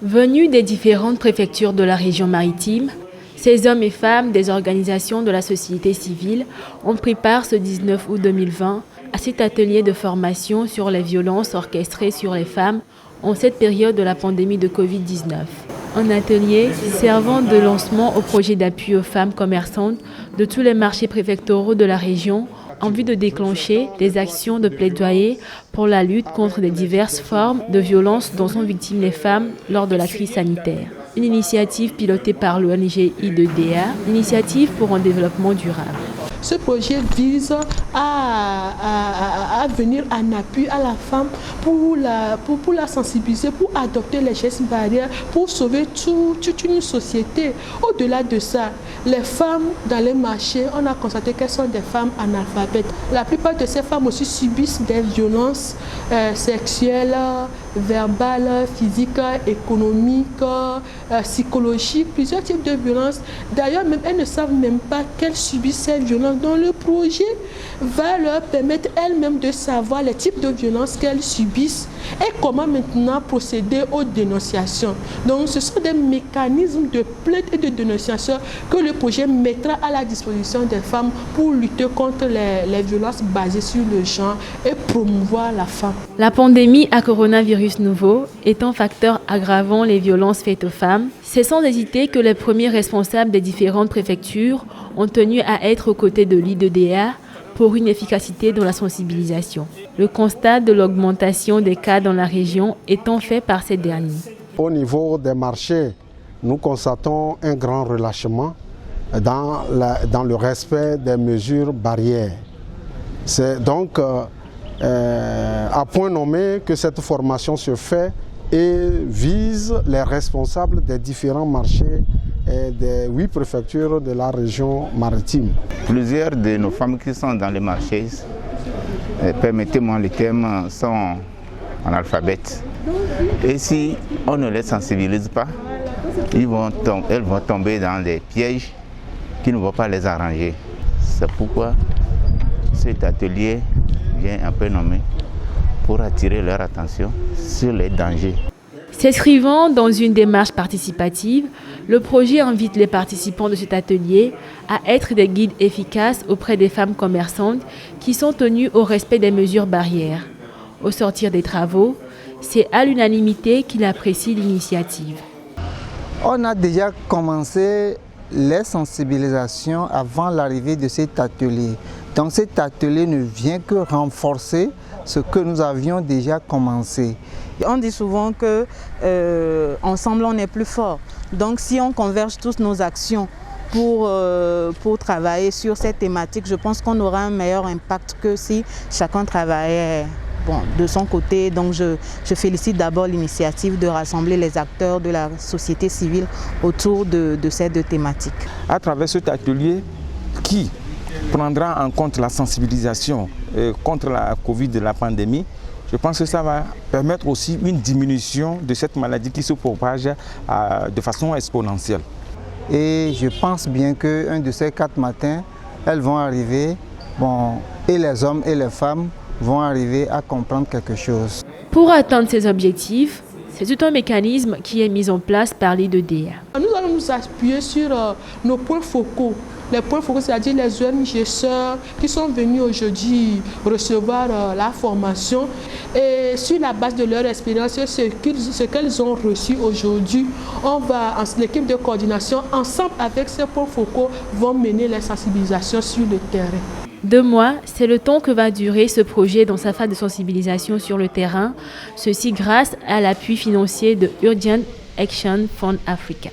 Venus des différentes préfectures de la région maritime, ces hommes et femmes des organisations de la société civile ont pris part ce 19 août 2020 à cet atelier de formation sur les violences orchestrées sur les femmes en cette période de la pandémie de Covid-19. Un atelier servant de lancement au projet d'appui aux femmes commerçantes de tous les marchés préfectoraux de la région en vue de déclencher des actions de plaidoyer pour la lutte contre les diverses formes de violences dont sont victimes les femmes lors de la crise sanitaire. Une initiative pilotée par l'ONG I2DA, l'initiative pour un développement durable. Ce projet vise à venir en appui à la femme pour la sensibiliser, pour adopter les gestes barrières, pour sauver toute une société. Au-delà de ça, les femmes dans les marchés, on a constaté qu'elles sont des femmes analphabètes. La plupart de ces femmes aussi subissent des violences sexuelles, verbales, physiques, économiques, psychologiques, plusieurs types de violences. D'ailleurs, même elles ne savent même pas qu'elles subissent ces violences. Donc le projet va leur permettre elles-mêmes de savoir les types de violences qu'elles subissent et comment maintenant procéder aux dénonciations. Donc ce sont des mécanismes de plainte et de dénonciation que le projet mettra à la disposition des femmes pour lutter contre les violences basées sur le genre et promouvoir la femme. La pandémie à coronavirus nouveau étant facteur aggravant les violences faites aux femmes, c'est sans hésiter que les premiers responsables des différentes préfectures ont tenu à être aux côtés de l'I2DA pour une efficacité dans la sensibilisation. Le constat de l'augmentation des cas dans la région étant fait par ces derniers. Au niveau des marchés, nous constatons un grand relâchement dans le respect des mesures barrières. C'est donc à point nommé que cette formation se fait et vise les responsables des différents marchés et des 8 préfectures de la région maritime. Plusieurs de nos femmes qui sont dans les marchés, permettez-moi le terme, sont analphabètes. Et si on ne les sensibilise pas, elles vont tomber dans des pièges qui ne vont pas les arranger. C'est pourquoi cet atelier vient un peu nommé pour attirer leur attention sur les dangers. S'inscrivant dans une démarche participative, le projet invite les participants de cet atelier à être des guides efficaces auprès des femmes commerçantes qui sont tenues au respect des mesures barrières. Au sortir des travaux, c'est à l'unanimité qu'il apprécie l'initiative. On a déjà commencé les sensibilisations avant l'arrivée de cet atelier. Donc cet atelier ne vient que renforcer ce que nous avions déjà commencé. On dit souvent que ensemble on est plus fort. Donc si on converge tous nos actions pour travailler sur cette thématique, je pense qu'on aura un meilleur impact que si chacun travaillait de son côté. Donc je félicite d'abord l'initiative de rassembler les acteurs de la société civile autour de ces deux thématiques. À travers cet atelier qui prendra en compte la sensibilisation contre la Covid, la pandémie, je pense que ça va permettre aussi une diminution de cette maladie qui se propage de façon exponentielle. Et je pense bien qu'un de ces 4 matins, elles vont arriver, et les hommes et les femmes vont arriver à comprendre quelque chose. Pour atteindre ces objectifs, c'est tout un mécanisme qui est mis en place par l'I2DA. Nous allons nous appuyer sur nos points focaux. Les points focaux, c'est-à-dire les ONG sœurs qui sont venus aujourd'hui recevoir la formation. Et sur la base de leur expérience, ce qu'elles ont reçu aujourd'hui, l'équipe de coordination, ensemble avec ces points focaux, vont mener les sensibilisations sur le terrain. 2 mois, c'est le temps que va durer ce projet dans sa phase de sensibilisation sur le terrain, ceci grâce à l'appui financier de Urgent Action Fund Africa.